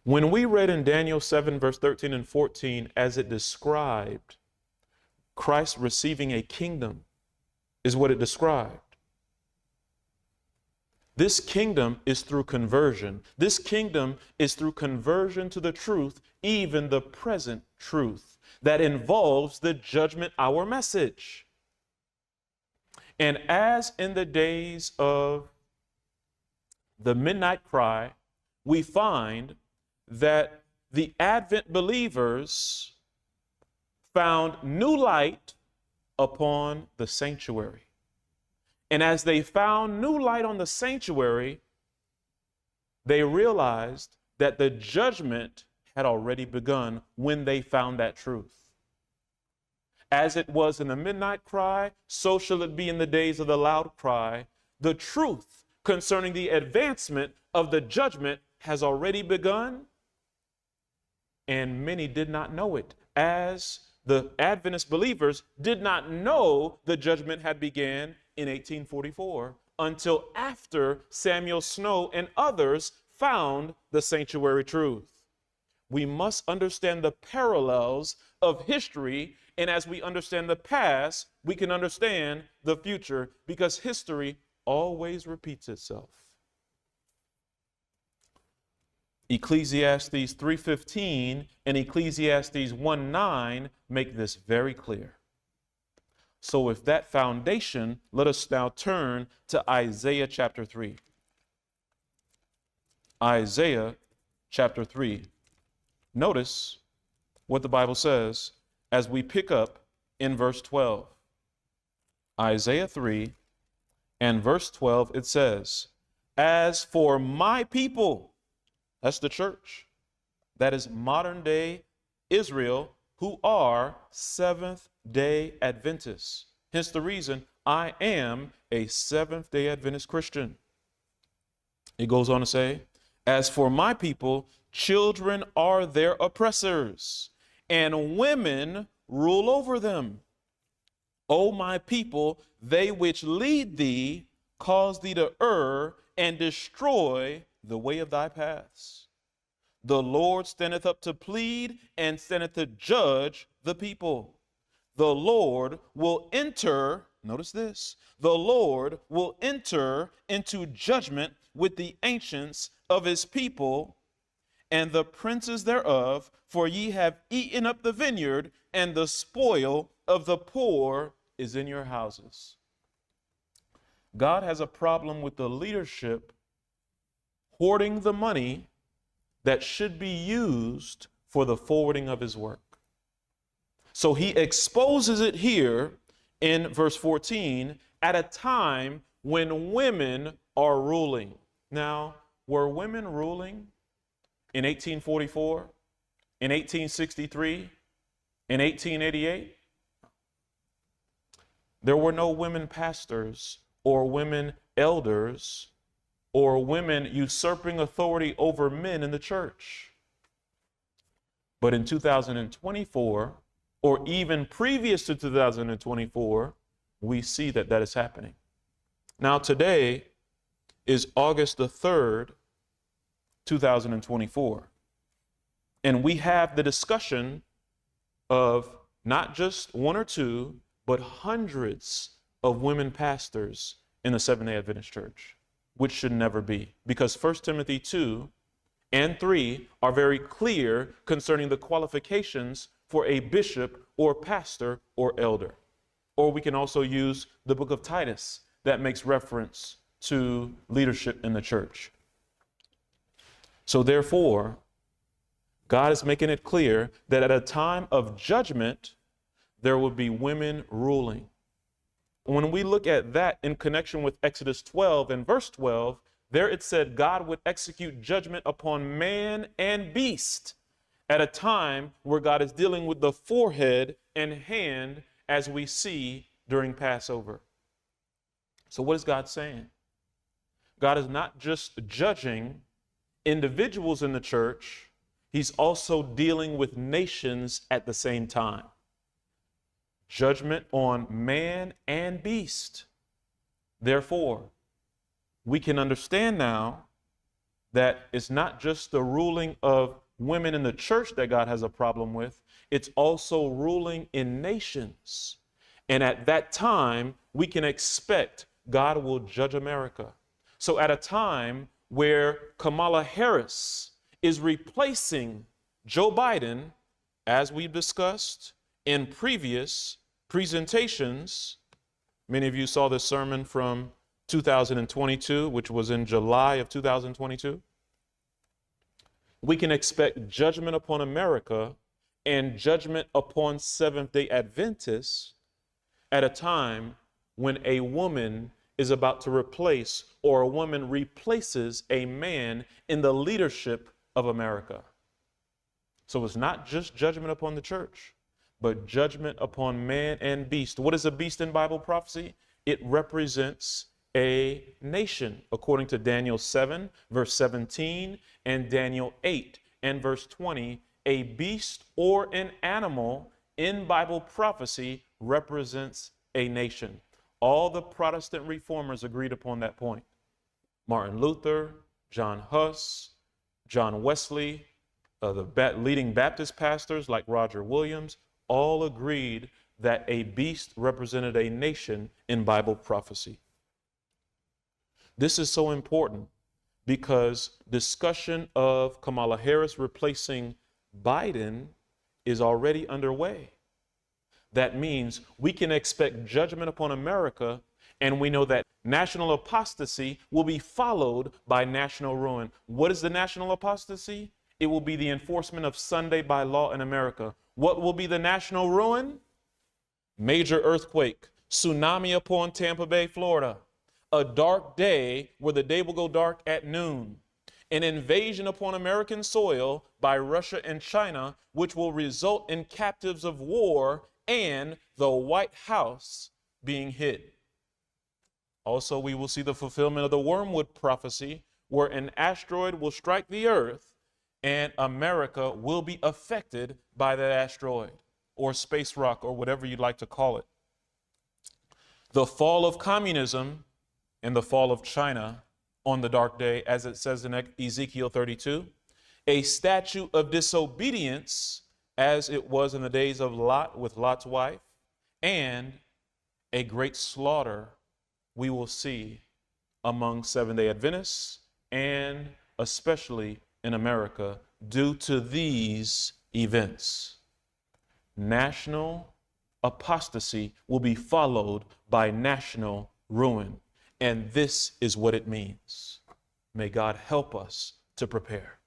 When we read in Daniel 7, verse 13 and 14, as it described Christ receiving a kingdom, is what it described. This kingdom is through conversion. This kingdom is through conversion to the truth, even the present truth that involves the judgment hour message. And as in the days of the midnight cry, we find that the Advent believers found new light upon the sanctuary. And as they found new light on the sanctuary, they realized that the judgment had already begun when they found that truth. As it was in the midnight cry, so shall it be in the days of the loud cry. The truth concerning the advancement of the judgment has already begun, and many did not know it, as the Adventist believers did not know the judgment had begun in 1844 until after Samuel Snow and others found the sanctuary truth. We must understand the parallels of history, and as we understand the past, we can understand the future, because history always repeats itself. Ecclesiastes 3:15 and Ecclesiastes 1:9 make this very clear. So with that foundation, let us now turn to Isaiah chapter 3. Isaiah chapter 3. Notice what the Bible says as we pick up in verse 12. Isaiah 3 and verse 12, it says, "As for my people," that's the church, that is modern day Israel, who are Seventh-day Adventists. Hence the reason I am a Seventh-day Adventist Christian. It goes on to say, "As for my people, children are their oppressors, and women rule over them. O my people, they which lead thee cause thee to err and destroy the way of thy paths. The Lord standeth up to plead and standeth to judge the people. The Lord will enter," notice this, "the Lord will enter into judgment with the ancients of his people and the princes thereof, for ye have eaten up the vineyard, and the spoil of the poor is in your houses." God has a problem with the leadership hoarding the money that should be used for the forwarding of his work. So he exposes it here in verse 14 at a time when women are ruling. Now, were women ruling in 1844, in 1863, in 1888? There were no women pastors or women elders or women usurping authority over men in the church. But in 2024, or even previous to 2024, we see that that is happening. Now, today is August the 3rd, 2024. And we have the discussion of not just one or two, but hundreds of women pastors in the Seventh-day Adventist Church, which should never be, because 1 Timothy 2 and 3 are very clear concerning the qualifications for a bishop or pastor or elder. Or we can also use the book of Titus that makes reference to leadership in the church. So therefore, God is making it clear that at a time of judgment, there will be women ruling. When we look at that in connection with Exodus 12 and verse 12, there it said God would execute judgment upon man and beast at a time where God is dealing with the forehead and hand, as we see during Passover. So what is God saying? God is not just judging individuals in the church, he's also dealing with nations at the same time. Judgment on man and beast. Therefore, we can understand now that it's not just the ruling of women in the church that God has a problem with, it's also ruling in nations. And at that time, we can expect God will judge America. So at a time where Kamala Harris is replacing Joe Biden, as we've discussed in previous presentations, many of you saw this sermon from 2022, which was in July of 2022. We can expect judgment upon America and judgment upon Seventh-day Adventists at a time when a woman is about to replace, or a woman replaces a man in the leadership of America. So it's not just judgment upon the church, but judgment upon man and beast. What is a beast in Bible prophecy? It represents a nation, according to Daniel 7, verse 17, and Daniel 8 and verse 20. A beast or an animal in Bible prophecy represents a nation. All the Protestant reformers agreed upon that point. Martin Luther, John Huss, John Wesley, the leading Baptist pastors like Roger Williams, all agreed that a beast represented a nation in Bible prophecy. This is so important because discussion of Kamala Harris replacing Biden is already underway. That means we can expect judgment upon America, and we know that national apostasy will be followed by national ruin. What is the national apostasy? It will be the enforcement of Sunday by law in America. What will be the national ruin? Major earthquake, tsunami upon Tampa Bay, Florida, a dark day where the day will go dark at noon, an invasion upon American soil by Russia and China, which will result in captives of war and the White House being hit. Also, we will see the fulfillment of the wormwood prophecy, where an asteroid will strike the earth and America will be affected by that asteroid or space rock or whatever you'd like to call it. The fall of communism and the fall of China on the dark day, as it says in Ezekiel 32, a statute of disobedience as it was in the days of Lot with Lot's wife, and a great slaughter we will see among Seventh-day Adventists and especially in America due to these events. National apostasy will be followed by national ruin. And this is what it means. May God help us to prepare.